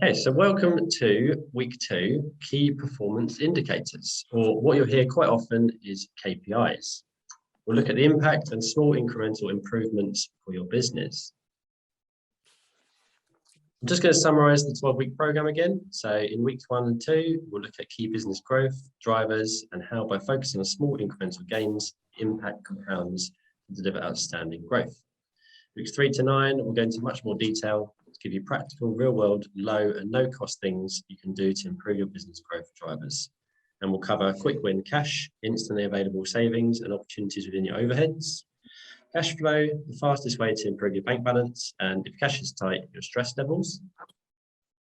Okay, so welcome to week 2, key performance indicators, or what you'll hear quite often is KPIs. We'll look at the impact and small incremental improvements for your business. I'm just going to summarize the 12-week program again. So in weeks 1 and 2, we'll look at key business growth, drivers, and how by focusing on small incremental gains, impact compounds to deliver outstanding growth. Weeks 3 to 9, we'll go into much more detail to give you practical, real-world, low and no-cost things you can do to improve your business growth drivers. And we'll cover quick win cash, instantly available savings and opportunities within your overheads. Cash flow, the fastest way to improve your bank balance, and if cash is tight, your stress levels.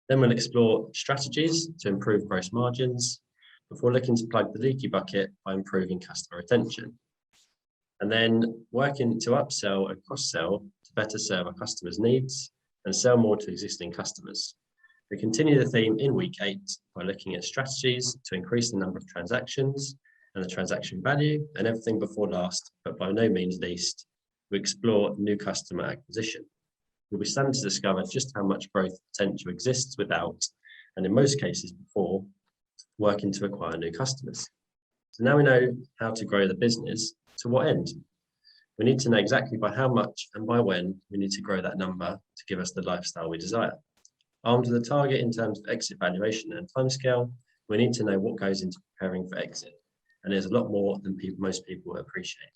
Then we'll explore strategies to improve gross margins before looking to plug the leaky bucket by improving customer retention. And then working to upsell and cross-sell to better serve our customers' needs and sell more to existing customers. We continue the theme in week 8 by looking at strategies to increase the number of transactions and the transaction value, and everything before last, but by no means least, we explore new customer acquisition. We'll be stunned to discover just how much growth potential exists without, and in most cases before, working to acquire new customers. So now we know how to grow the business. To what end? We need to know exactly by how much and by when we need to grow that number to give us the lifestyle we desire. Armed with a target in terms of exit valuation and timescale, we need to know what goes into preparing for exit. And there's a lot more than most people appreciate.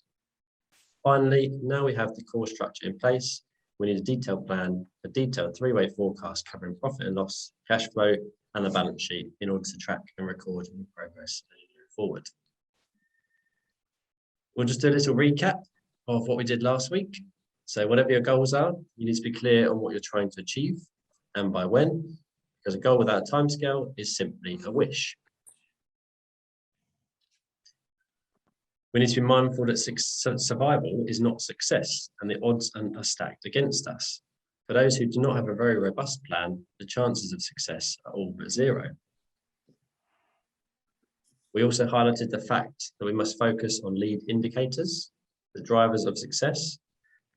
Finally, now we have the core structure in place, we need a detailed plan, a detailed 3-way forecast covering profit and loss, cash flow, and the balance sheet in order to track and record your progress as you move forward. We'll just do a little recap of what we did last week. So whatever your goals are, you need to be clear on what you're trying to achieve and by when, because a goal without a timescale is simply a wish. We need to be mindful that survival is not success and the odds are stacked against us. For those who do not have a very robust plan, the chances of success are all but zero. We also highlighted the fact that we must focus on lead indicators, the drivers of success,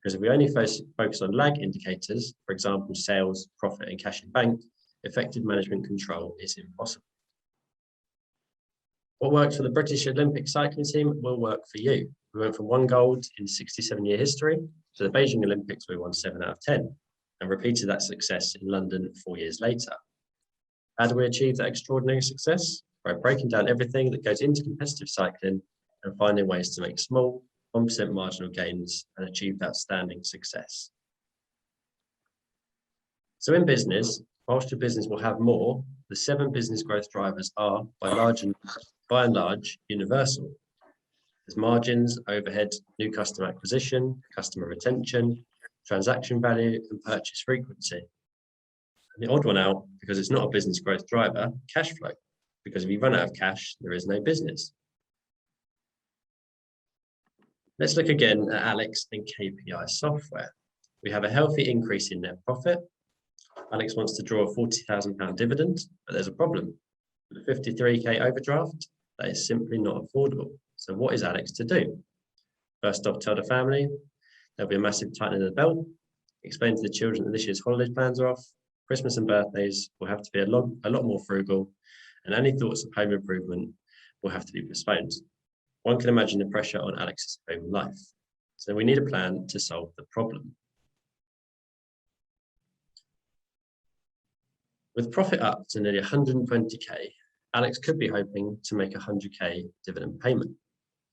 because if we only focus on lag indicators, for example, sales, profit, and cash in bank, effective management control is impossible. What worked for the British Olympic cycling team will work for you. We went from 1 gold in 67-year history to the Beijing Olympics, we won 7 out of 10, and repeated that success in London 4 years later. How do we achieve that extraordinary success? By breaking down everything that goes into competitive cycling and finding ways to make small, 1% marginal gains and achieve outstanding success. So in business, whilst your business will have more, the 7 business growth drivers are, by and large, universal. There's margins, overhead, new customer acquisition, customer retention, transaction value, and purchase frequency. And the odd one out, because it's not a business growth driver, cash flow. Because if you run out of cash, there is no business. Let's look again at Alex and KPI software. We have a healthy increase in net profit. Alex wants to draw a £40,000 dividend, but there's a problem. With a 53k overdraft, that is simply not affordable. So what is Alex to do? First off, tell the family there'll be a massive tightening of the belt. Explain to the children that this year's holiday plans are off. Christmas and birthdays will have to be a lot more frugal, and any thoughts of home improvement will have to be postponed. One can imagine the pressure on Alex's home life. So we need a plan to solve the problem. With profit up to nearly 120k, Alex could be hoping to make a 100k dividend payment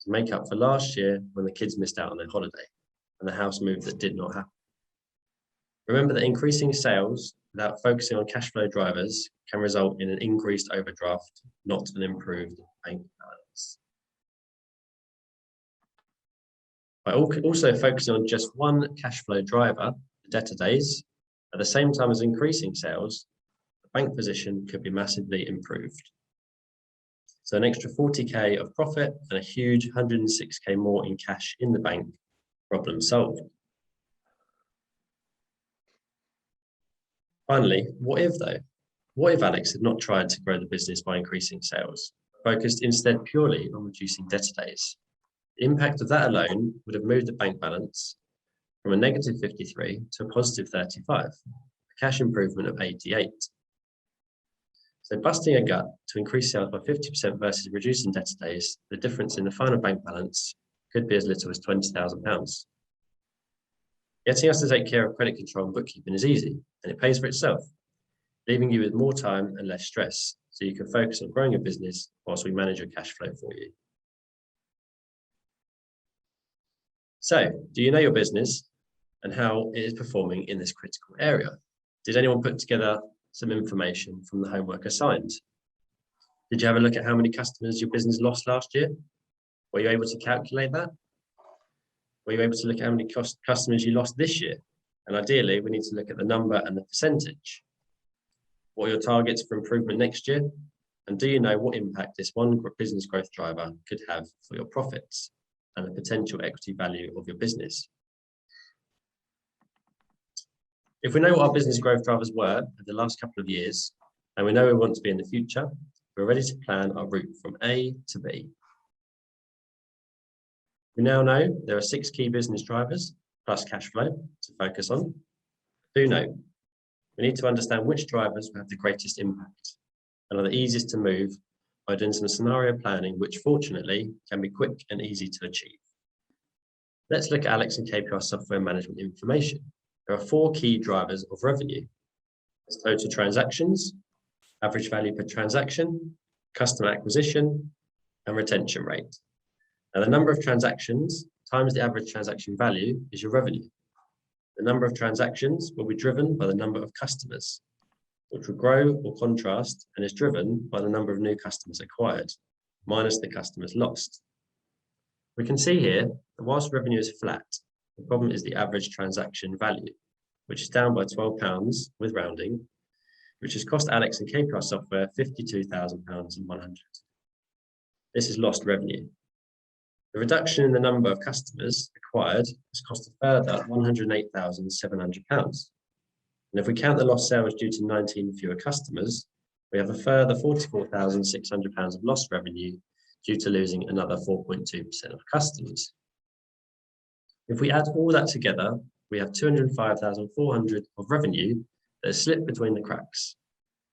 to make up for last year when the kids missed out on their holiday and the house move that did not happen. Remember that increasing sales without focusing on cash flow drivers can result in an increased overdraft, not an improved bank balance. By also focusing on just one cash flow driver, the debtor days, at the same time as increasing sales, the bank position could be massively improved. So an extra 40k of profit and a huge 106k more in cash in the bank, problem solved. Finally, what if though? What if Alex had not tried to grow the business by increasing sales, focused instead purely on reducing debtor days? The impact of that alone would have moved the bank balance from a negative 53 to a positive 35, a cash improvement of 88. So busting a gut to increase sales by 50% versus reducing debtor days, the difference in the final bank balance could be as little as £20,000. Getting us to take care of credit control and bookkeeping is easy, and it pays for itself, leaving you with more time and less stress, so you can focus on growing your business whilst we manage your cash flow for you. So, do you know your business and how it is performing in this critical area? Did anyone put together some information from the homework assigned? Did you have a look at how many customers your business lost last year? Were you able to calculate that? Were you able to look at how many customers you lost this year? And ideally, we need to look at the number and the percentage. What are your targets for improvement next year? And do you know what impact this one business growth driver could have for your profits and the potential equity value of your business? If we know what our business growth drivers were over the last couple of years, and we know where we want to be in the future, we're ready to plan our route from A to B. We now know there are 6 key business drivers plus cash flow to focus on. Do note, we need to understand which drivers will have the greatest impact and are the easiest to move by doing some scenario planning, which fortunately can be quick and easy to achieve. Let's look at Alex and KPI software management information. There are 4 key drivers of revenue. There's total transactions, average value per transaction, customer acquisition, and retention rate. Now, the number of transactions times the average transaction value is your revenue. The number of transactions will be driven by the number of customers, which will grow or contrast and is driven by the number of new customers acquired, minus the customers lost. We can see here that whilst revenue is flat, the problem is the average transaction value, which is down by £12 with rounding, which has cost Alex and KPI software £52,100. This is lost revenue. The reduction in the number of customers acquired has cost a further £108,700. And if we count the lost sales due to 19 fewer customers, we have a further £44,600 of lost revenue due to losing another 4.2% of customers. If we add all that together, we have 205,400 of revenue that is slipped between the cracks,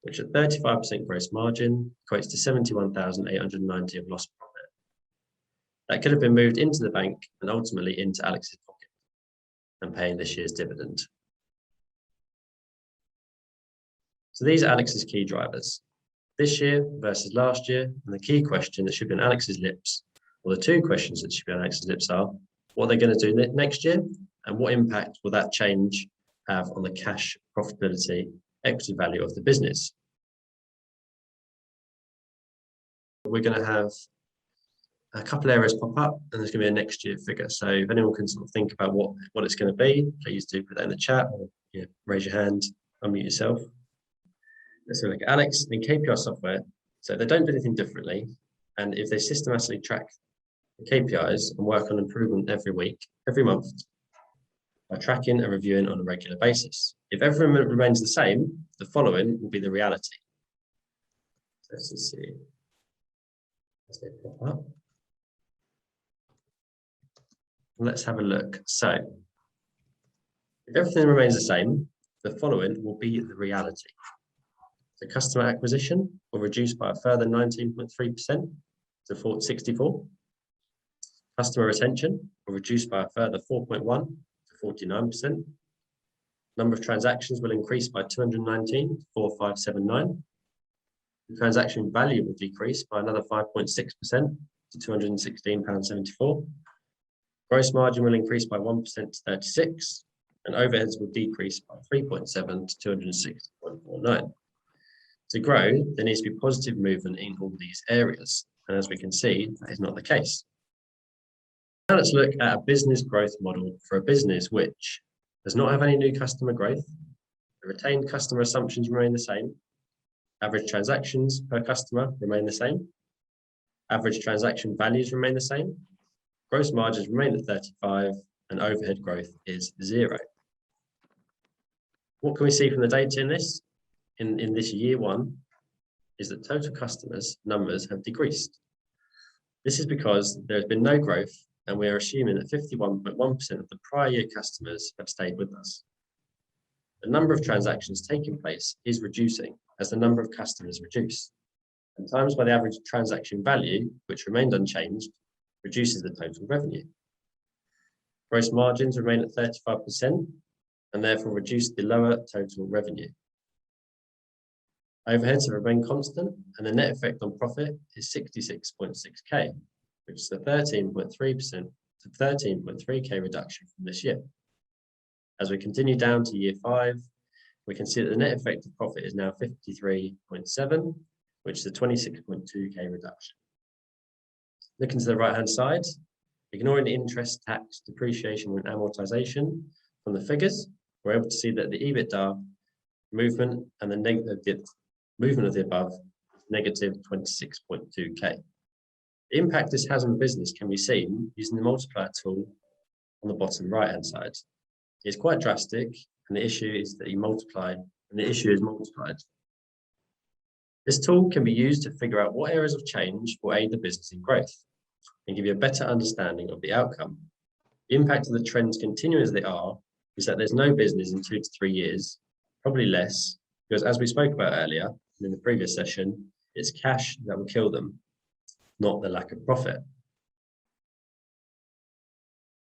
which at 35% gross margin equates to 71,890 of lost profit. That could have been moved into the bank and ultimately into Alex's pocket and paying this year's dividend. So these are Alex's key drivers. This year versus last year, and the key question that should be on Alex's lips, or the 2 questions that should be on Alex's lips are, what are they going to do next year? And what impact will that change have on the cash profitability, equity value of the business? We're going to have a couple of areas pop up, and there's going to be a next year figure. So if anyone can sort of think about what it's going to be, please do put that in the chat, or raise your hand, unmute yourself. Let's look at Alex and KPI software. So if they don't do anything differently, and if they systematically track the KPIs and work on improvement every week, every month, by tracking and reviewing on a regular basis. If everything remains the same, the following will be the reality. Let's just see. As they pop up. Let's have a look. So, if everything remains the same, the following will be the reality. The customer acquisition will reduce by a further 19.3% to 64. Customer retention will reduce by a further 4.1 to 49%. Number of transactions will increase by 219 to 4,579. The transaction value will decrease by another 5.6% to £216.74. Gross margin will increase by 1% to 36, and overheads will decrease by 3.7 to 260.49. To grow, there needs to be positive movement in all these areas, and as we can see, that is not the case. Now let's look at a business growth model for a business which does not have any new customer growth. The retained customer assumptions remain the same. Average transactions per customer remain the same. Average transaction values remain the same. Gross margins remain at 35, and overhead growth is 0. What can we see from the data in this? In this year 1, is that total customers numbers have decreased. This is because there has been no growth, and we are assuming that 51.1% of the prior year customers have stayed with us. The number of transactions taking place is reducing, as the number of customers reduce, and times by the average transaction value, which remained unchanged, reduces the total revenue. Gross margins remain at 35% and therefore reduce the lower total revenue. Overheads have remained constant and the net effect on profit is 66.6k, which is a 13.3% to 13.3k reduction from this year. As we continue down to year 5, we can see that the net effect of profit is now 53.7, which is a 26.2k reduction. Looking to the right-hand side, ignoring the interest, tax, depreciation, and amortization from the figures, we're able to see that the EBITDA movement and the movement of the above is negative 26.2k. The impact this has on the business can be seen using the multiplier tool on the bottom right-hand side. It's quite drastic, and the issue is that multiplied. This tool can be used to figure out what areas of change will aid the business in growth and give you a better understanding of the outcome. The impact of the trends continue as they are is that there's no business in 2 to 3 years, probably less, because as we spoke about earlier in the previous session, it's cash that will kill them, not the lack of profit.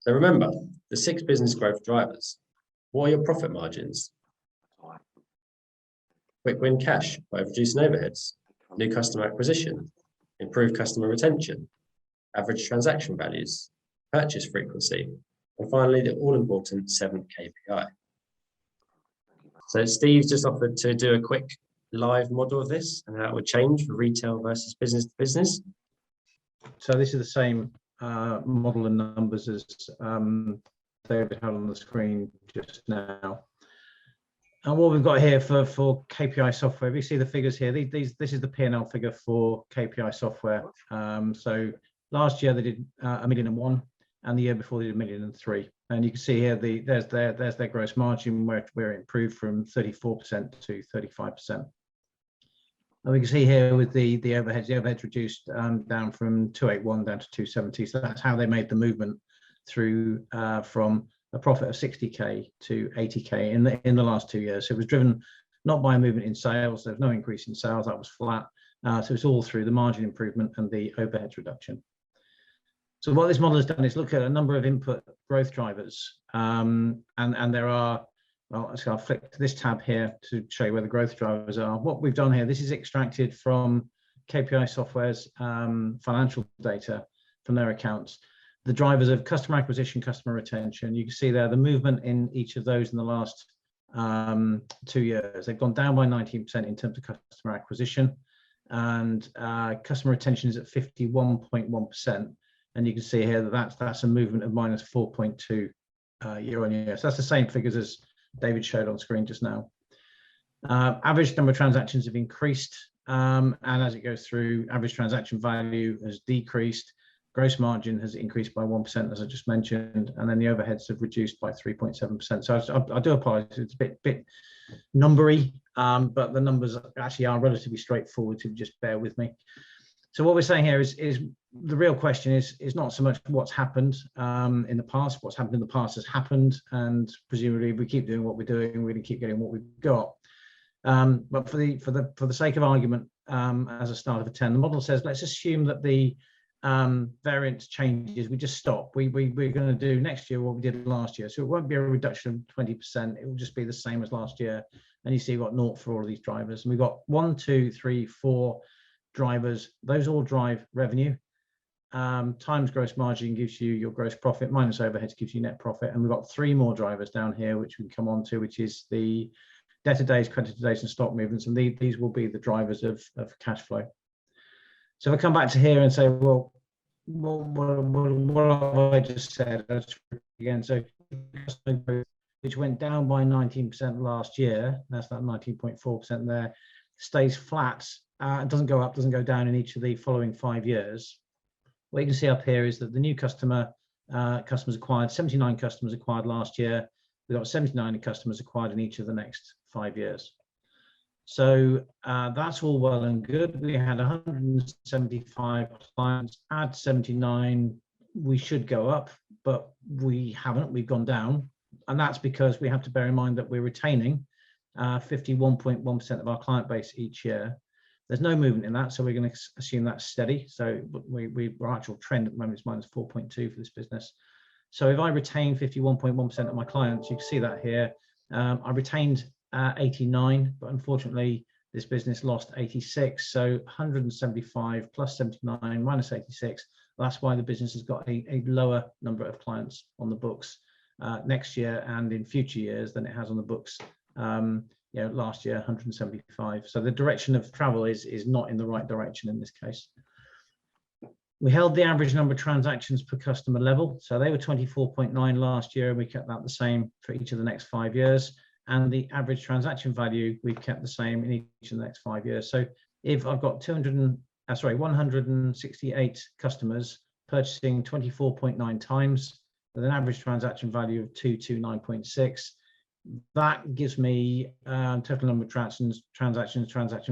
So remember, the 6 business growth drivers. What are your profit margins? Quick win cash by reducing overheads, new customer acquisition, improved customer retention, average transaction values, purchase frequency, and finally the all-important 7th KPI. So Steve just offered to do a quick live model of this and how it would change for retail versus business to business. So this is the same model and numbers as David had on the screen just now. And what we've got here for KPI software, we see the figures here. This is the P&L figure for KPI software. So last year they did 1,000,001, and the year before they did 1,000,003. And you can see here there's their gross margin where it improved from 34% to 35%. And we can see here with the overheads reduced down from 281 down to 270. So that's how they made the movement through from a profit of 60k to 80k in the last 2 years. So it was driven not by a movement in sales. There's no increase in sales. That was flat. So it's all through the margin improvement and the overheads reduction. So what this model has done is look at a number of input growth drivers, and there are. Well, so I'll flick to this tab here to show you where the growth drivers are. What we've done here, this is extracted from KPI Software's financial data from their accounts. The drivers of customer acquisition, customer retention. You can see there the movement in each of those in the last 2 years. They've gone down by 19% in terms of customer acquisition, and customer retention is at 51.1%. And you can see here that that's a movement of minus 4.2 year on year. So that's the same figures as David showed on screen just now. Average number of transactions have increased, and as it goes through, average transaction value has decreased. Gross margin has increased by 1%, as I just mentioned, and then the overheads have reduced by 3.7%. So I do apologize, it's a bit numbery, but the numbers actually are relatively straightforward, so just bear with me. So what we're saying here is the real question is not so much what's happened in the past. What's happened in the past has happened, and presumably if we keep doing what we're doing, we're going to keep getting what we've got. But for the sake of argument, as a start of a 10, the model says let's assume that the variance changes. We just stop. We're going to do next year what we did last year, so it won't be a reduction of 20%. It will just be the same as last year. And you see you've got 0 for all of these drivers, and we've got 1, 2, 3, 4 drivers. Those all drive revenue. Times gross margin gives you your gross profit, minus overheads gives you net profit. And we've got 3 more drivers down here, which we can come on to, which is the debtor days, creditor days, and stock movements. And these will be the drivers of cash flow. So if I come back to here and say, well, what have I just said? Again, so which went down by 19% last year, that's that 19.4% there, stays flat. It doesn't go up, doesn't go down in each of the following 5 years. What you can see up here is that the new customers acquired, 79 customers acquired last year. We've got 79 customers acquired in each of the next 5 years. So that's all well and good. We had 175 clients, add 79, we should go up, but we haven't, we've gone down. And that's because we have to bear in mind that we're retaining 51.1% of our client base each year. There's no movement in that, so we're going to assume that's steady. So our actual trend at the moment is -4.2 for this business. So if I retain 51.1% of my clients, you can see that here. I retained 89, but unfortunately this business lost 86. So 175 plus 79 minus 86. That's why the business has got a lower number of clients on the books next year and in future years than it has on the books. Last year 175. So the direction of travel is not in the right direction in this case. We held the average number of transactions per customer level. So they were 24.9 last year, and we kept that the same for each of the next 5 years. And the average transaction value, we've kept the same in each of the next 5 years. So if I've got 168 customers purchasing 24.9 times with an average transaction value of 229.6, that gives me total number of transaction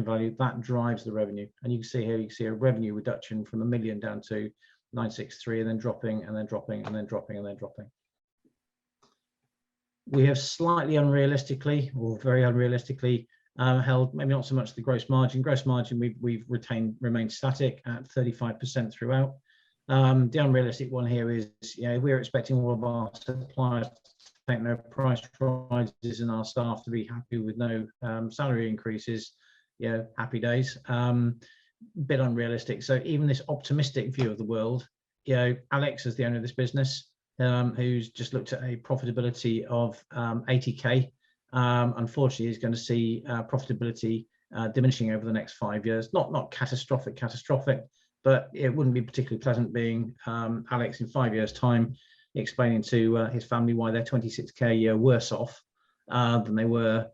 value. That drives the revenue. And you can see here, you can see a revenue reduction from 1 million down to 963, and then dropping, and then dropping, and then dropping, and then dropping. We have slightly unrealistically, or very unrealistically, held maybe not so much the gross margin. Gross margin we've remained static at 35% throughout. The unrealistic one here is, we're expecting all of our suppliers to take no price rises and our staff to be happy with no salary increases. Happy days. Bit unrealistic. So even this optimistic view of the world, Alex is the owner of this business, who's just looked at a profitability of 80k. Unfortunately, he's going to see profitability diminishing over the next 5 years. Not catastrophic, but it wouldn't be particularly pleasant being Alex in 5 years' time, explaining to his family why they're 26k a year worse off than they were,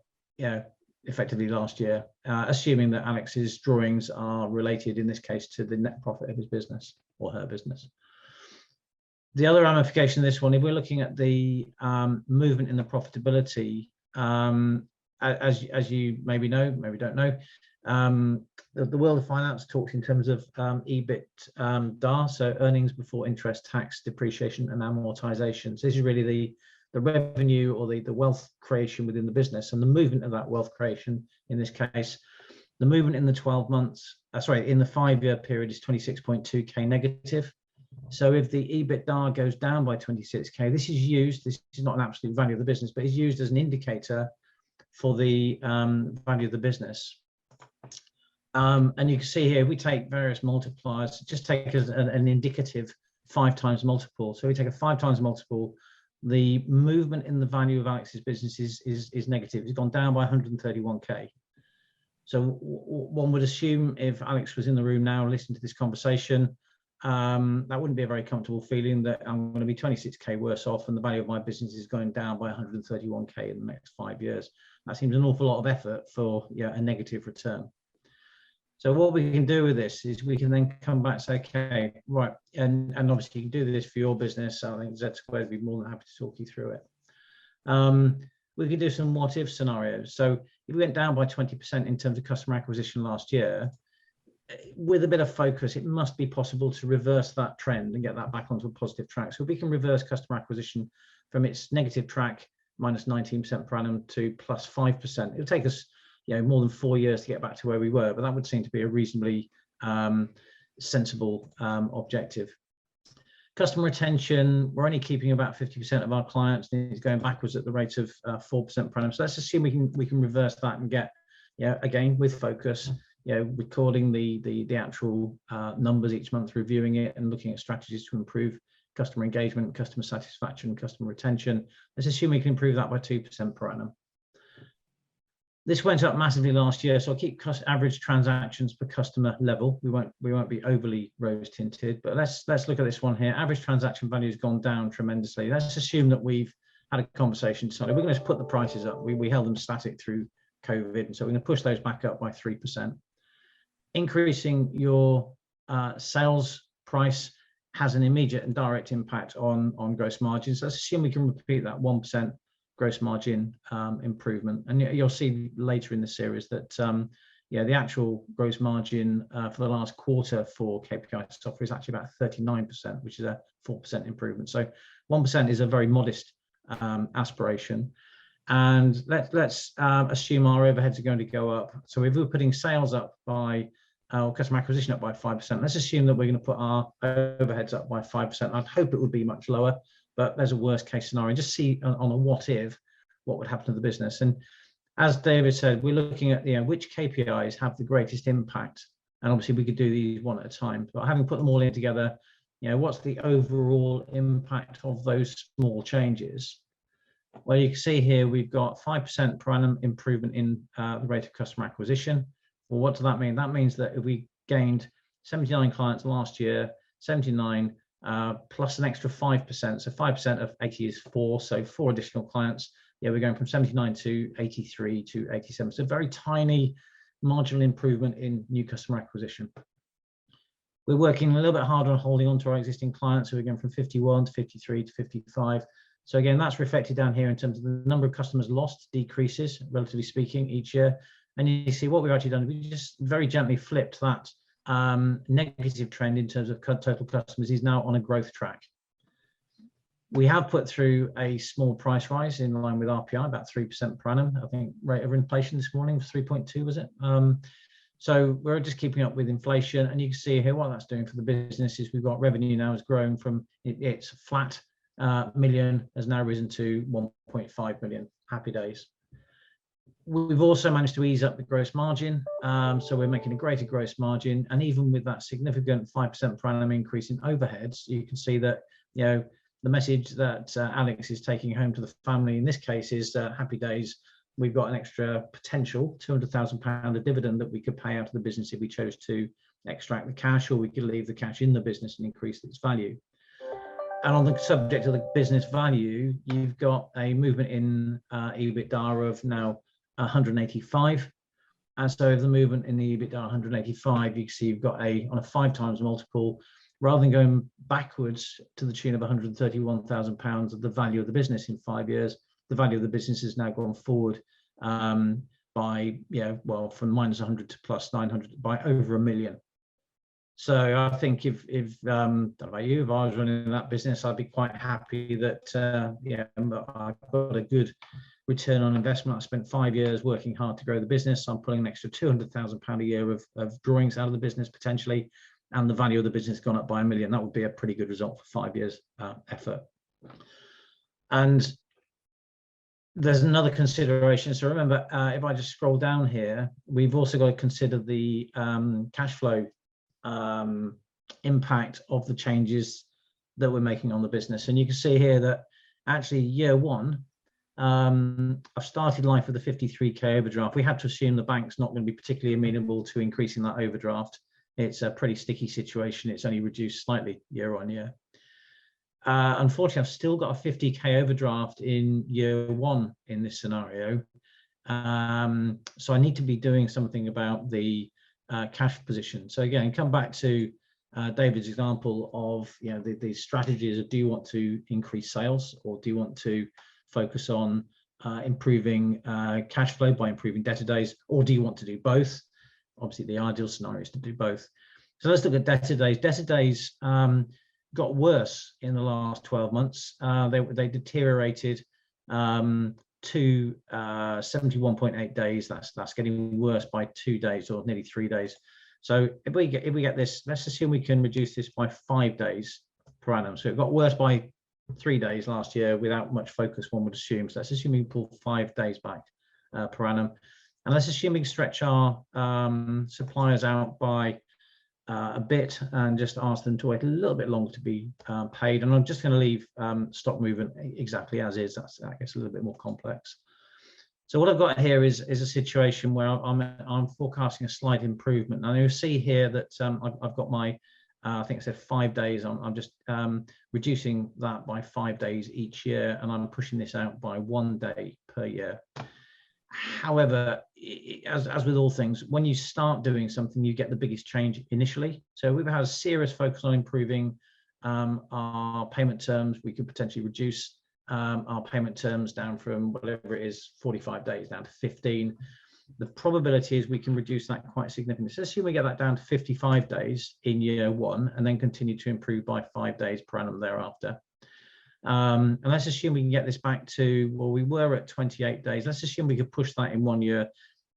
effectively last year, assuming that Alex's drawings are related in this case to the net profit of his business or her business. The other ramification of this one, if we're looking at the movement in the profitability, as you maybe know, maybe don't know, the world of finance talks in terms of EBITDA, so earnings before interest, tax, depreciation, and amortization. So this is really the revenue or the wealth creation within the business, and the movement of that wealth creation. In this case, the movement in the 12 months, in the 5-year period is 26.2k negative. So if the EBITDA goes down by 26k, this is not an absolute value of the business, but is used as an indicator for the value of the business. And you can see here, we take various multipliers, just take as an indicative 5 times multiple. So we take a 5 times multiple. The movement in the value of Alex's business is negative. It's gone down by 131k. So one would assume if Alex was in the room now listening to this conversation, that wouldn't be a very comfortable feeling, that I'm going to be 26k worse off and the value of my business is going down by 131k in the next 5 years. That seems an awful lot of effort for a negative return. So what we can do with this is we can then come back and say, okay, right, and obviously you can do this for your business. I think Z Squared would be more than happy to talk you through it. We can do some what if scenarios. So if we went down by 20% in terms of customer acquisition last year, with a bit of focus, it must be possible to reverse that trend and get that back onto a positive track. So if we can reverse customer acquisition from its negative track, minus 19% per annum, to plus 5%, it'll take us more than 4 years to get back to where we were, but that would seem to be a reasonably sensible objective. Customer retention, we're only keeping about 50% of our clients, and it's going backwards at the rate of 4% per annum. So let's assume we can reverse that and get, again, with focus, recording the actual numbers each month, reviewing it and looking at strategies to improve customer engagement, customer satisfaction, customer retention. Let's assume we can improve that by 2% per annum. This went up massively last year, so I'll keep average transactions per customer level. We won't be overly rose tinted, but let's look at this one here. Average transaction value has gone down tremendously. Let's assume that we've had a conversation, decided we're going to put the prices up. We held them static through COVID, and so we're going to push those back up by 3%. Increasing your sales price has an immediate and direct impact on gross margins. So let's assume we can repeat that 1% gross margin improvement, and you'll see later in the series that the actual gross margin for the last quarter for KPI software is actually about 39%, which is a 4% improvement. So 1% is a very modest aspiration. And let's assume our overheads are going to go up. So if we're putting sales up by, or customer acquisition up by 5%, let's assume that we're going to put our overheads up by 5%. I'd hope it would be much lower, but there's a worst case scenario. Just see on a what if, what would happen to the business. And as David said, we're looking at which KPIs have the greatest impact. And obviously we could do these one at a time, but having put them all in together, what's the overall impact of those small changes? Well, you can see here we've got 5% per annum improvement in the rate of customer acquisition. Well, what does that mean? That means that if we gained 79 clients last year, 79 plus an extra 5%, so 5% of 80 is 4, so 4 additional clients. We're going from 79 to 83 to 87. So very tiny marginal improvement in new customer acquisition. We're working a little bit harder on holding on to our existing clients. So we're going from 51 to 53 to 55. So again, that's reflected down here in terms of the number of customers lost decreases, relatively speaking, each year. And you see what we've actually done, we just very gently flipped that negative trend in terms of total customers is now on a growth track. We have put through a small price rise in line with RPI, about 3% per annum. I think rate of inflation this morning was 3.2, was it? So we're just keeping up with inflation, and you can see here what that's doing for the business is we've got revenue now has grown from it's flat million has now risen to 1.5 million. Happy days. We've also managed to ease up the gross margin, so we're making a greater gross margin, and even with that significant 5% per annum increase in overheads, you can see that the message that Alex is taking home to the family in this case is happy days. We've got an extra potential £200,000 of dividend that we could pay out of the business if we chose to extract the cash, or we could leave the cash in the business and increase its value. And on the subject of the business value, you've got a movement in EBITDA of now 185. And so if the movement in the EBITDA 185, you can see you've got on a 5 times multiple, rather than going backwards to the tune of £131,000 of the value of the business in 5 years, the value of the business has now gone forward by, from minus 100 to plus 900 by over £1 million. So I think if I don't know about you, if I was running that business, I'd be quite happy that I've got a good return on investment. I spent 5 years working hard to grow the business. I'm pulling an extra £200,000 a year of drawings out of the business potentially, and the value of the business gone up by £1 million. That would be a pretty good result for 5 years effort. And there's another consideration. So remember, if I just scroll down here, we've also got to consider the cash flow impact of the changes that we're making on the business. And you can see here that actually year one, I've started life with a 53k overdraft. We had to assume the bank's not going to be particularly amenable to increasing that overdraft. It's a pretty sticky situation. It's only reduced slightly year on year. Unfortunately, I've still got a 50k overdraft in year one in this scenario. So I need to be doing something about the cash position. So again, come back to David's example of the strategies of, do you want to increase sales, or do you want to focus on improving cash flow by improving debtor days, or do you want to do both? Obviously, the ideal scenario is to do both. So let's look at debtor days. Debtor days got worse in the last 12 months. They deteriorated to 71.8 days. That's getting worse by 2 days, or nearly 3 days. So if we get this, let's assume we can reduce this by 5 days per annum. So it got worse by 3 days last year without much focus, one would assume. So let's assume we pull 5 days back per annum. And let's assume we can stretch our suppliers out by a bit and just ask them to wait a little bit longer to be paid. And I'm just going to leave stock movement exactly as is. That's, I guess, a little bit more complex. So what I've got here is a situation where I'm forecasting a slight improvement. And you'll see here that I've got my, I think I said 5 days. I'm just reducing that by 5 days each year, and I'm pushing this out by 1 day per year. However, as with all things, when you start doing something, you get the biggest change initially. So we've had a serious focus on improving our payment terms. We could potentially reduce our payment terms down from whatever it is, 45 days down to 15. The probability is we can reduce that quite significantly. So assume we get that down to 55 days in year one, and then continue to improve by 5 days per annum thereafter. And let's assume we can get this back to, well, we were at 28 days. Let's assume we could push that in 1 year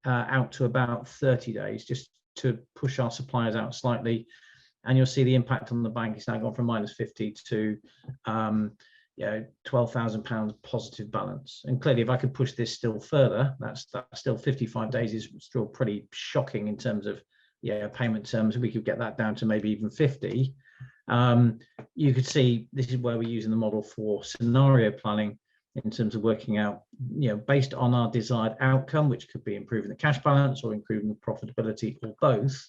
out to about 30 days, just to push our suppliers out slightly. And you'll see the impact on the bank is now gone from -50 to £12,000 positive balance. And clearly, if I could push this still further, that's still 55 days is still pretty shocking in terms of payment terms. We could get that down to maybe even 50. You could see this is where we're using the model for scenario planning in terms of working out, based on our desired outcome, which could be improving the cash balance or improving the profitability or both,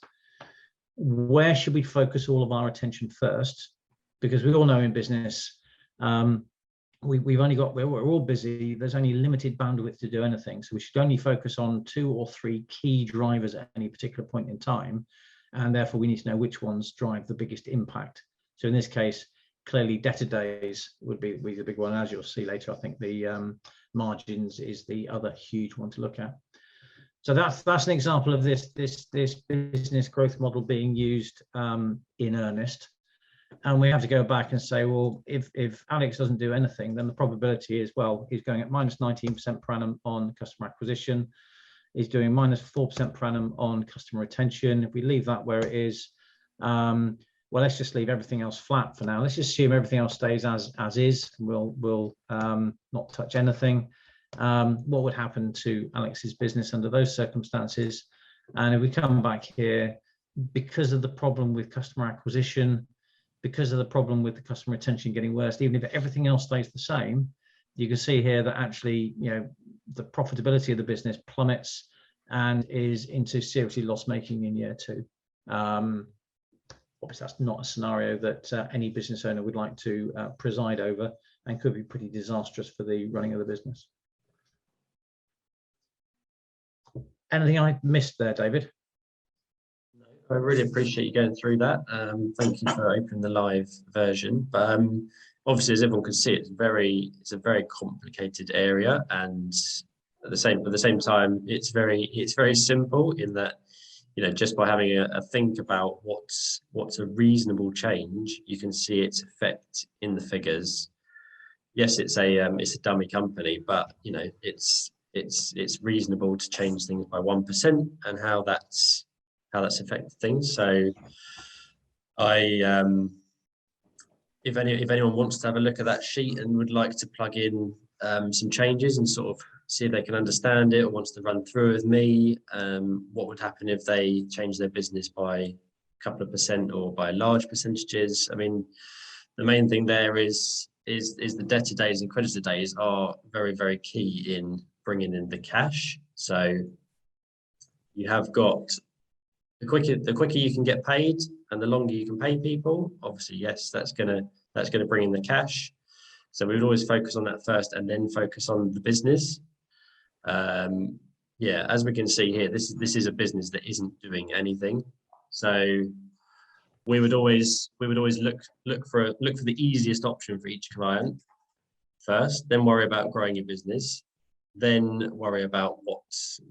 where should we focus all of our attention first? Because we all know in business, we're all busy. There's only limited bandwidth to do anything. So we should only focus on 2 or 3 key drivers at any particular point in time. And therefore we need to know which ones drive the biggest impact. So in this case, clearly debtor days would be the big one. As you'll see later, I think the margins is the other huge one to look at. So that's an example of this business growth model being used in earnest. And we have to go back and say, well, if Alex doesn't do anything, then the probability is, well, he's going at -19% per annum on customer acquisition. He's doing -4% per annum on customer retention. If we leave that where it is, well, let's just leave everything else flat for now. Let's just assume everything else stays as is. We'll not touch anything. What would happen to Alex's business under those circumstances? And if we come back here, because of the problem with customer acquisition, because of the problem with the customer retention getting worse, even if everything else stays the same, you can see here that actually, the profitability of the business plummets and is into seriously loss-making in year 2. Obviously, that's not a scenario that any business owner would like to preside over, and could be pretty disastrous for the running of the business. Anything I missed there, David? I really appreciate you going through that. Thank you for opening the live version. But obviously, as everyone can see, it's a very complicated area, and at the same time, it's very simple in that, just by having a think about what's a reasonable change, you can see its effect in the figures. Yes, it's a dummy company, but it's reasonable to change things by 1% and how that's affected things. So if anyone wants to have a look at that sheet and would like to plug in some changes and sort of see if they can understand it, or wants to run through with me what would happen if they change their business by a couple of percent or by large percentages. I mean, the main thing there is the debtor days and creditor days are very, very key in bringing in the cash. So you have got the quicker you can get paid and the longer you can pay people, obviously, yes, that's gonna bring in the cash. So we would always focus on that first and then focus on the business. As we can see here, this is a business that isn't doing anything. So we would always look for the easiest option for each client first, then worry about growing your business, then worry about what's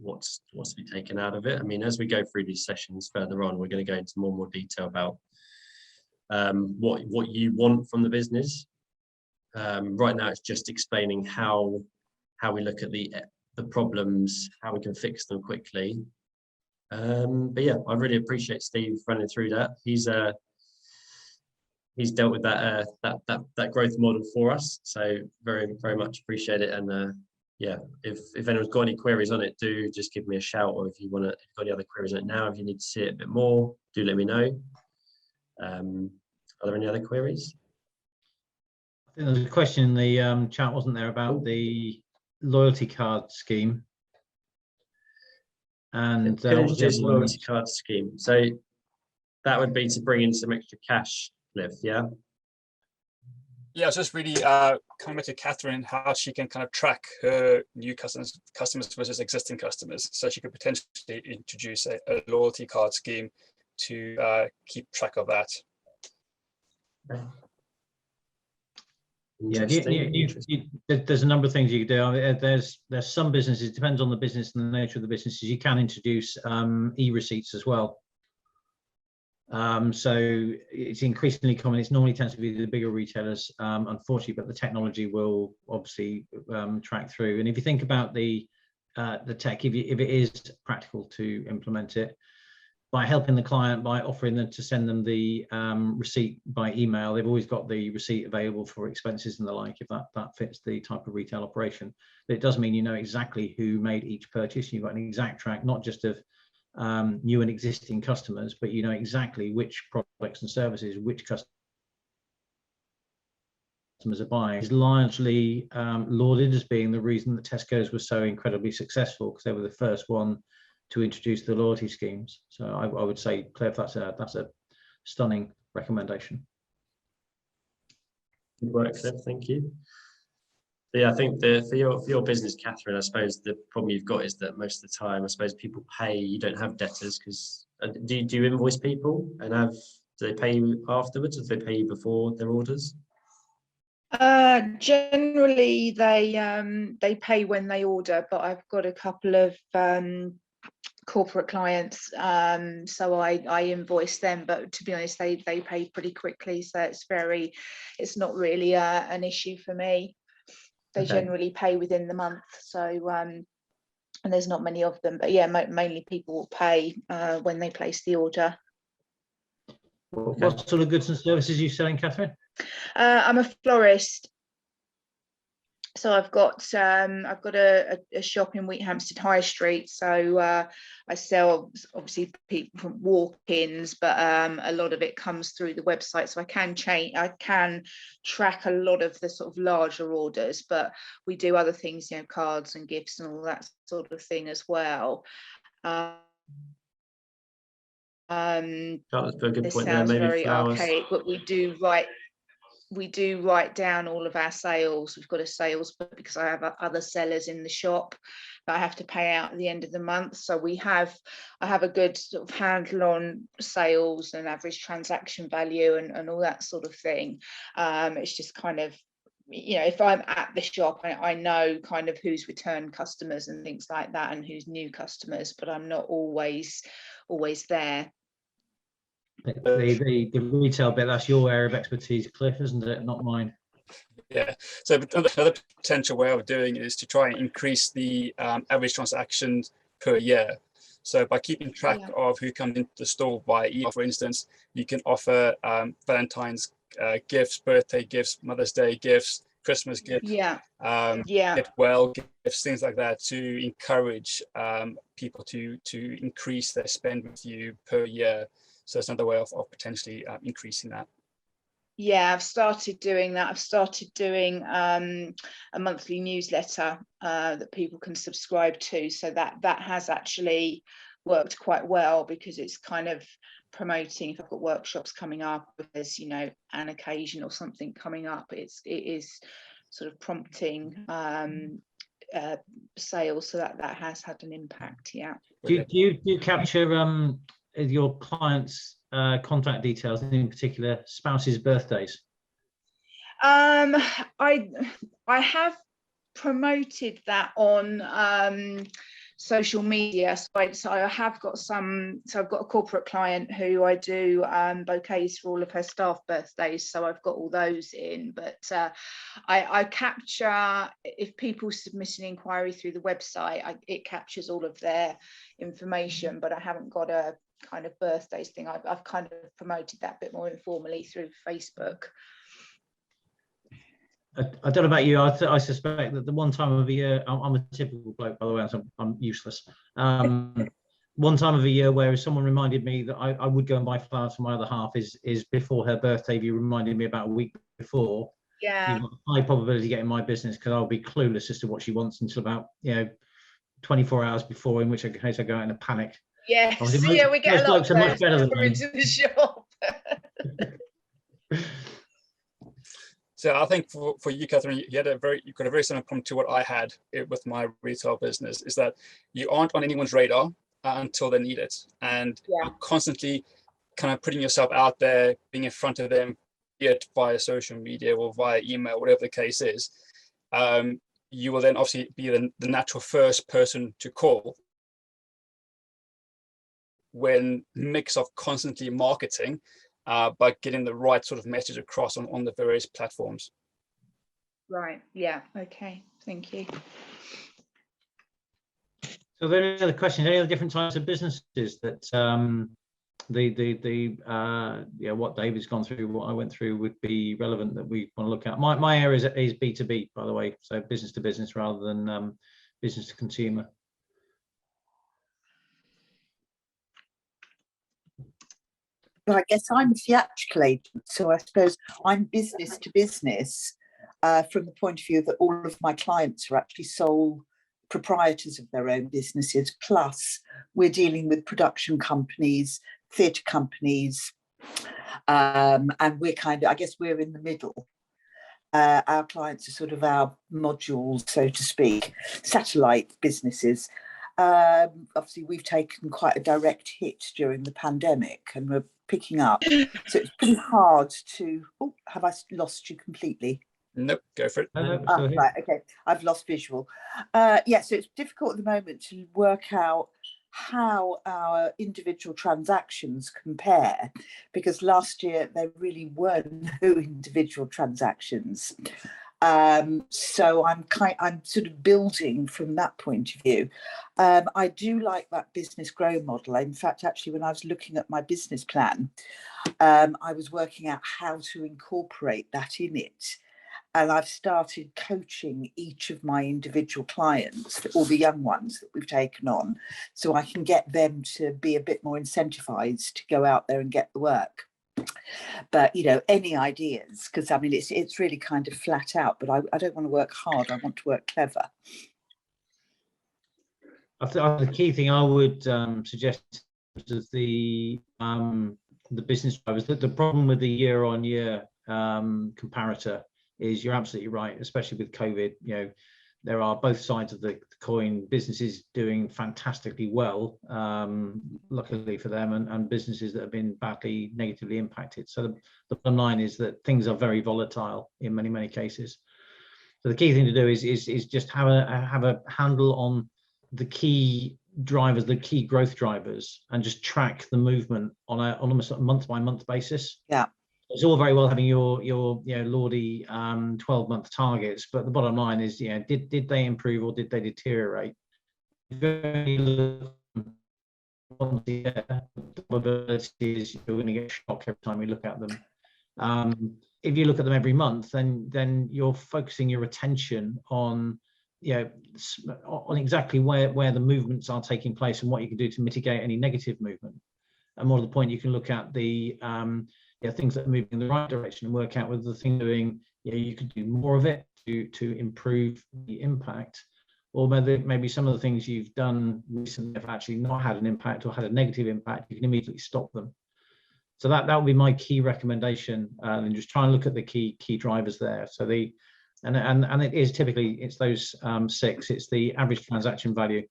to be taken out of it. I mean, as we go through these sessions further on, we're going to go into more detail about what you want from the business. Right now, it's just explaining how we look at the problems, how we can fix them quickly. But yeah, I really appreciate Steve running through that. He's dealt with that growth model for us, so very, very much appreciate it. And if anyone's got any queries on it, do just give me a shout, or if you've got any other queries on it now, if you need to see it a bit more, do let me know. Are there any other queries? I think there's a question in the chat, wasn't there, about the loyalty card scheme? And just loyalty card scheme. So that would be to bring in some extra cash, Liv, yeah? Yeah, just really coming to Catherine, how she can kind of track her new customers versus existing customers. So she could potentially introduce a loyalty card scheme to keep track of that. Yeah, there's a number of things you could do. There's some businesses, it depends on the business and the nature of the businesses, you can introduce e-receipts as well. So it's increasingly common. It's normally tends to be the bigger retailers, unfortunately, but the technology will obviously track through. And if you think about the tech, if it is practical to implement it, by helping the client, by offering them to send them the receipt by email, they've always got the receipt available for expenses and the like, if that fits the type of retail operation. But it does mean you know exactly who made each purchase. You've got an exact track, not just of new and existing customers, but you know exactly which products and services, which customers are buying. Is largely lauded as being the reason that Tesco's was so incredibly successful, because they were the first one to introduce the loyalty schemes. So I would say, Cliff, that's a stunning recommendation. Good work, Cliff. Thank you. Yeah, I think for your business, Catherine, I suppose the problem you've got is that most of the time, I suppose people pay. You don't have debtors because do you invoice people and do they pay you afterwards, or do they pay you before their orders? Generally, they pay when they order, but I've got a couple of corporate clients, so I invoice them, but to be honest, they pay pretty quickly, so it's not really an issue for me. They generally pay within the month, so and there's not many of them, but yeah, mainly people will pay when they place the order. What sort of goods and services are you selling, Catherine? I'm a florist. So I've got a shop in Wheathampstead High Street. So I sell obviously people from walk-ins, but a lot of it comes through the website. So I can track a lot of the sort of larger orders, but we do other things, you know, cards and gifts and all that sort of thing as well. That was a good This point there. sounds Maybe very flowers. archaic, but we do write down all of our sales. We've got a sales book because I have other sellers in the shop that I have to pay out at the end of the month. So I have a good sort of handle on sales and average transaction value and all that sort of thing. It's just kind of, you know, if I'm at the shop, I know kind of who's return customers and things like that and who's new customers, but I'm not always there. The retail bit, that's your area of expertise, Cliff, isn't it? Not mine. Yeah, so another potential way of doing it is to try and increase the average transactions per year. So by keeping track of who comes into the store via email, for instance, you can offer Valentine's gifts, birthday gifts, Mother's Day gifts, Christmas gifts, get well gifts, things like that, to encourage people to increase their spend with you per year. So it's another way of potentially increasing that. Yeah, I've started doing that. I've started doing a monthly newsletter that people can subscribe to. So that has actually worked quite well, because it's kind of promoting, if I've got workshops coming up, if there's, you know, an occasion or something coming up, it is sort of prompting sales. So that has had an impact. Yeah. Do you capture your clients' contact details, and in particular spouses' birthdays? I have promoted that on social media. So I have got some. So I've got a corporate client who I do bouquets for all of her staff birthdays. So I've got all those in. But I capture, if people submit an inquiry through the website, it captures all of their information. But I haven't got a kind of birthdays thing. I've kind of promoted that a bit more informally through Facebook. I don't know about you. I suspect that the one time of the year, I'm a typical bloke, by the way, so I'm useless. One time of the year where someone reminded me that I would go and buy flowers for my other half is before her birthday. If you reminded me about a week before, yeah, you've got a high probability of getting my business, because I'll be clueless as to what she wants until about 24 hours before, in which case I go out in a panic. Yes, yeah, we get a lot of those much better than me. into the shop. So I think for you, Catherine, you've got a very similar problem to what I had with my retail business, is that you aren't on anyone's radar until they need it. And you're constantly kind of putting yourself out there, being in front of them, be it via social media or via email, whatever the case is. You will then obviously be the natural first person to call when mix of constantly marketing, but getting the right sort of message across on the various platforms. Right. Yeah. Okay. Thank you. So are there any other questions? Any other different types of businesses that what David's gone through, what I went through would be relevant that we want to look at? My area is B2B, by the way, so business to business rather than business to consumer. But I guess I'm a theatrical agent, so I suppose I'm business to business from the point of view that all of my clients are actually sole proprietors of their own businesses. Plus, we're dealing with production companies, theatre companies, and we're I guess we're in the middle. Our clients are sort of our modules, so to speak, satellite businesses. Obviously, we've taken quite a direct hit during the pandemic and we're picking up. So it's pretty hard to, oh, have I lost you completely? Nope, go for it. Right, okay, I've lost visual. Yeah, so it's difficult at the moment to work out how our individual transactions compare, because last year there really were no individual transactions. So I'm sort of building from that point of view. I do like that business grow model. In fact, actually, when I was looking at my business plan, I was working out how to incorporate that in it. And I've started coaching each of my individual clients, all the young ones that we've taken on, so I can get them to be a bit more incentivized to go out there and get the work. But, you know, any ideas? Because, I mean, it's really kind of flat out, but I don't want to work hard. I want to work clever. The key thing I would suggest is the business drivers. The problem with the year-on-year comparator is you're absolutely right, especially with COVID. You know, there are both sides of the coin. Businesses doing fantastically well, luckily for them, and businesses that have been badly negatively impacted. So the bottom line is that things are very volatile in many cases. So the key thing to do is just have a handle on the key drivers, the key growth drivers, and just track the movement on almost a month-by-month basis. Yeah. It's all very well having your lordy 12-month targets, but the bottom line is, did they improve or did they deteriorate? The probability is you're going to get shocked every time you look at them. If you look at them every month, then you're focusing your attention on exactly where the movements are taking place and what you can do to mitigate any negative movement. And more to the point, you can look at the things that are moving in the right direction and work out whether the thing doing, you could do more of it to improve the impact, or whether maybe some of the things you've done recently have actually not had an impact or had a negative impact. You can immediately stop them. So that would be my key recommendation, and just try and look at the key drivers there. So and it is typically, it's those 6. It's the average transaction value,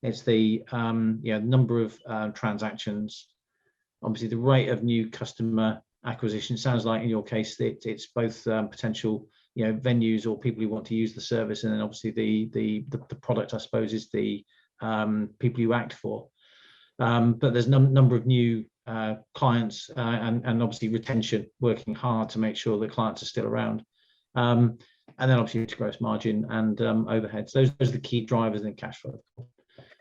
it's the number of transactions, obviously the rate of new customer acquisition. Sounds like in your case that it's both potential venues or people who want to use the service, and then obviously the product, I suppose, is the people you act for. But there's number of new clients and obviously retention, working hard to make sure that clients are still around. And then obviously gross margin and overheads. Those are the key drivers in cash flow.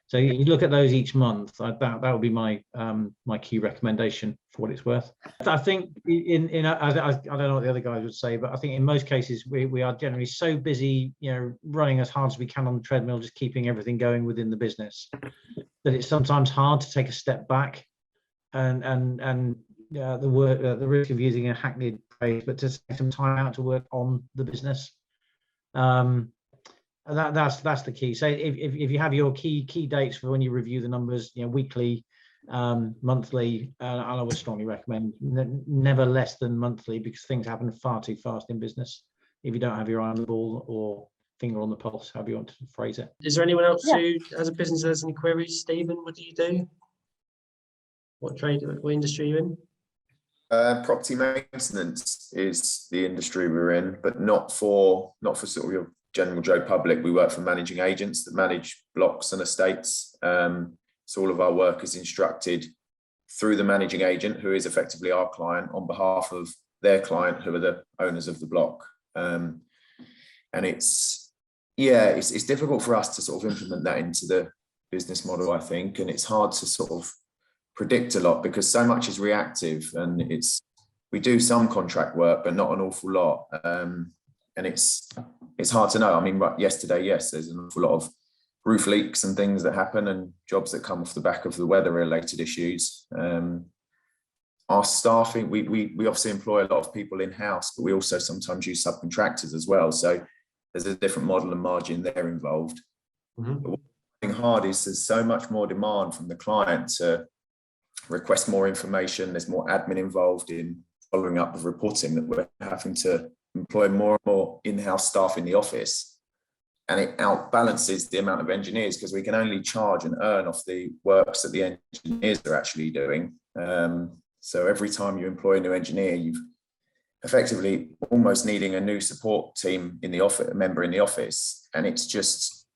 So you look at those each month. That would be my my key recommendation for what it's worth. I think I don't know what the other guys would say, but I think in most cases we are generally so busy, running as hard as we can on the treadmill, just keeping everything going within the business, that it's sometimes hard to take a step back and the risk of using a hackneyed phrase, but to take some time out to work on the business. That's the key. So if you have your key dates for when you review the numbers, weekly, monthly, and I would strongly recommend never less than monthly, because things happen far too fast in business if you don't have your eye on the ball or finger on the pulse, however you want to phrase it. Is there anyone else who has a business that has any queries? Stephen, what do you do? What industry are you in? Property maintenance is the industry we're in, but not for sort of your general Joe public. We work for managing agents that manage blocks and estates. So all of our work is instructed through the managing agent, who is effectively our client, on behalf of their client, who are the owners of the block. And it's difficult for us to sort of implement that into the business model, I think, and it's hard to sort of predict a lot because so much is reactive, and we do some contract work but not an awful lot, and it's hard to know. I mean, yesterday, yes, there's an awful lot of roof leaks and things that happen and jobs that come off the back of the weather related issues. Our staffing, we obviously employ a lot of people in-house, but we also sometimes use subcontractors as well, so there's a different model and margin there involved. Mhm. Hard is there's so much more demand from the client to request more information. There's more admin involved in following up with reporting, that we're having to employ more and more in-house staff in the office, and it outbalances the amount of engineers because we can only charge and earn off the works that the engineers are actually doing. So every time you employ a new engineer, you've effectively almost needing a new support team in the office, a member in the office, and it's just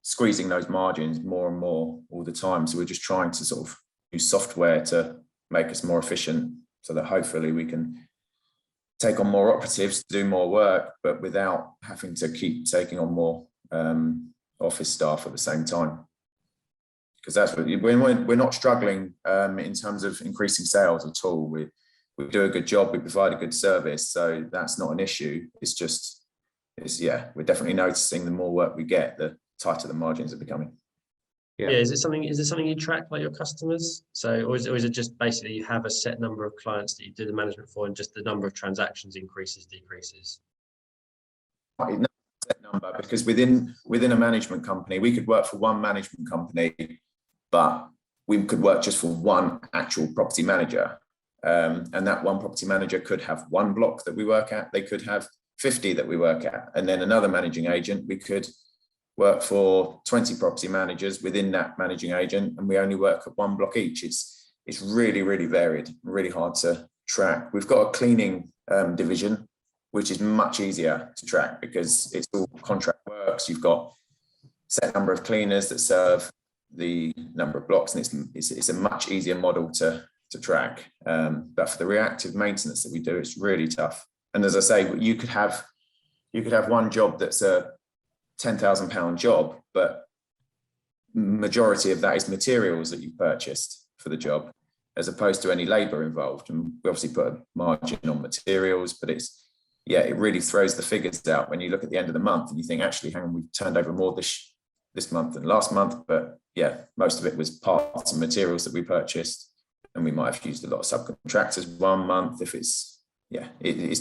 squeezing those margins more and more all the time. So we're just trying to sort of use software to make us more efficient, so that hopefully we can take on more operatives to do more work, but without having to keep taking on more office staff at the same time. Because that's what we're not struggling in terms of increasing sales at all. We do a good job, we provide a good service, so that's not an issue. We're definitely noticing the more work we get, the tighter the margins are becoming. Yeah, is it something you track, like your customers? So, or is it just basically you have a set number of clients that you do the management for, and just the number of transactions increases, decreases? No set number, because within a management company, we could work for one management company, but we could work just for one actual property manager. And that one property manager could have one block that we work at, they could have 50 that we work at, and then another managing agent, we could work for 20 property managers within that managing agent, and we only work at one block each. It's really, really varied, really hard to track. We've got a cleaning division, which is much easier to track because it's all contract works. You've got set number of cleaners that serve the number of blocks, and it's a much easier model to track. But for the reactive maintenance that we do, it's really tough. And as I say, you could have one job that's a £10,000 job, but majority of that is materials that you've purchased for the job, as opposed to any labour involved. And we obviously put a margin on materials, but it really throws the figures out when you look at the end of the month and you think, actually, hang on, we've turned over more this month than last month. But most of it was parts and materials that we purchased, and we might have used a lot of subcontractors one month. If it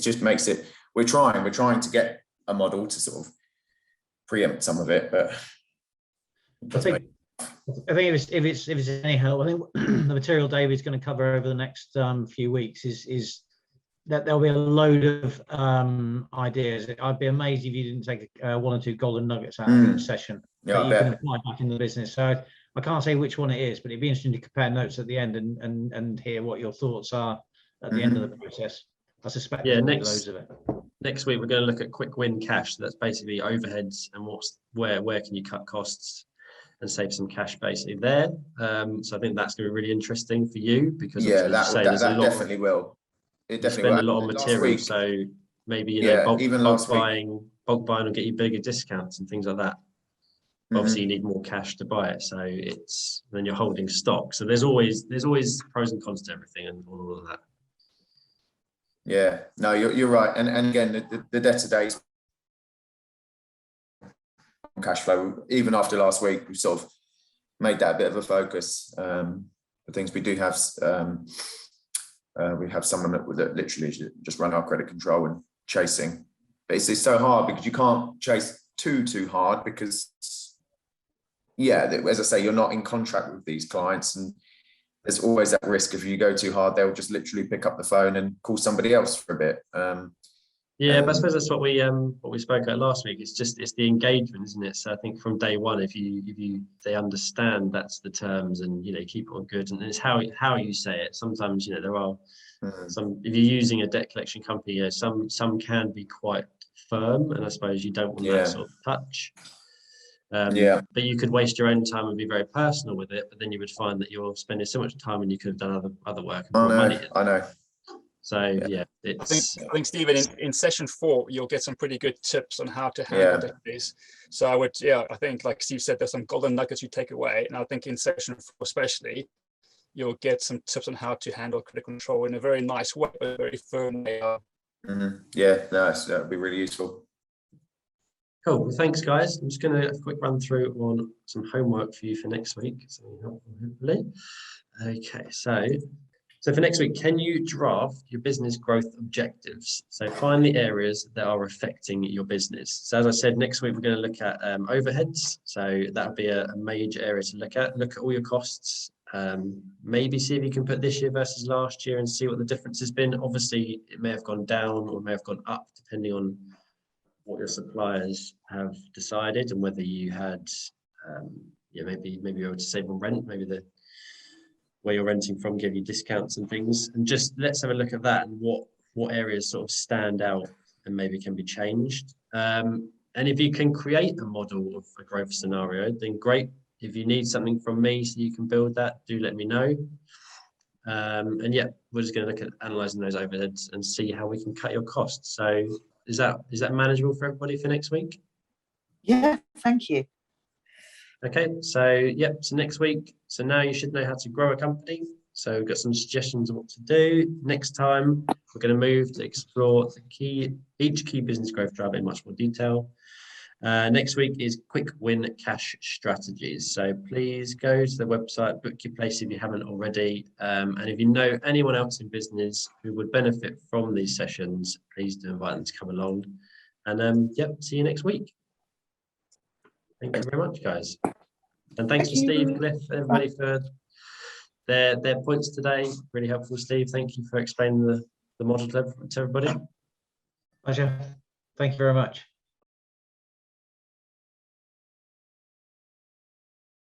just makes it. We're trying to get a model to sort of preempt some of it, but I think if it's any help, I think the material David's going to cover over the next few weeks is that there'll be a load of ideas. I'd be amazed if you didn't take one or two golden nuggets out of each session that you can apply back in the business. So I can't say which one it is, but it'd be interesting to compare notes at the end and hear what your thoughts are at the end of the process. I suspect there'll be loads of it. Next week, we're going to look at quick win cash. So that's basically overheads and where can you cut costs and save some cash basically there. So I think that's going to be really interesting for you because that definitely will. It definitely spend a lot on material. So maybe bulk buying will get you bigger discounts and things like that. Obviously, you need more cash to buy it, so then you're holding stock. So there's always pros and cons to everything and all of that. Yeah, no, you're right. And again, the debtor days cash flow, even after last week, we've sort of made that a bit of a focus. The things we do have, we have someone that literally just run our credit control and chasing. But it's so hard because you can't chase too hard because, as I say, you're not in contract with these clients, and there's always that risk. If you go too hard, they'll just literally pick up the phone and call somebody else for a bit. But I suppose that's what we spoke about last week. It's the engagement, isn't it? So I think from day one, if they understand that's the terms, and keep it on good, and it's how you say it. Sometimes there are some, if you're using a debt collection company, some can be quite firm, and I suppose you don't want that sort of touch. Yeah. But you could waste your own time and be very personal with it, but then you would find that you're spending so much time and you could have done other work and I brought money know. in. I know. So Yeah. I think Stephen, in session 4, you'll get some pretty good tips on how to handle Yeah. this. So I think like Steve said, there's some golden nuggets you take away. And I think in session 4 especially, you'll get some tips on how to handle credit control in a very nice way, but very firm way. Yeah, no, that'd be really useful. Cool. Well, thanks, guys. I'm just going to quick run through on some homework for you for next week. So hopefully. Okay, so for next week, can you draft your business growth objectives? So find the areas that are affecting your business. So as I said, next week, we're going to look at overheads. So that'll be a major area to look at. Look at all your costs. Maybe see if you can put this year versus last year and see what the difference has been. Obviously, it may have gone down or may have gone up, depending on what your suppliers have decided and whether you had, maybe you're able to save on rent, maybe where you're renting from give you discounts and things. And just let's have a look at that and what areas sort of stand out and maybe can be changed. And if you can create a model of a growth scenario, then great. If you need something from me so you can build that, do let me know. And yeah, we're just going to look at analysing those overheads and see how we can cut your costs. So is that manageable for everybody for next week? Yeah, thank you. Okay, so so next week, so now you should know how to grow a company. So we've got some suggestions of what to do. Next time, we're going to move to explore each key business growth driver in much more detail. Next week is quick win cash strategies. So please go to the website, book your place if you haven't already. And if you know anyone else in business who would benefit from these sessions, please do invite them to come along. And see you next week. Thank you very much, guys. And thanks to Steve, Cliff, everybody for their points today. Really helpful, Steve. Thank you for explaining the model to everybody. Pleasure. Thank you very much.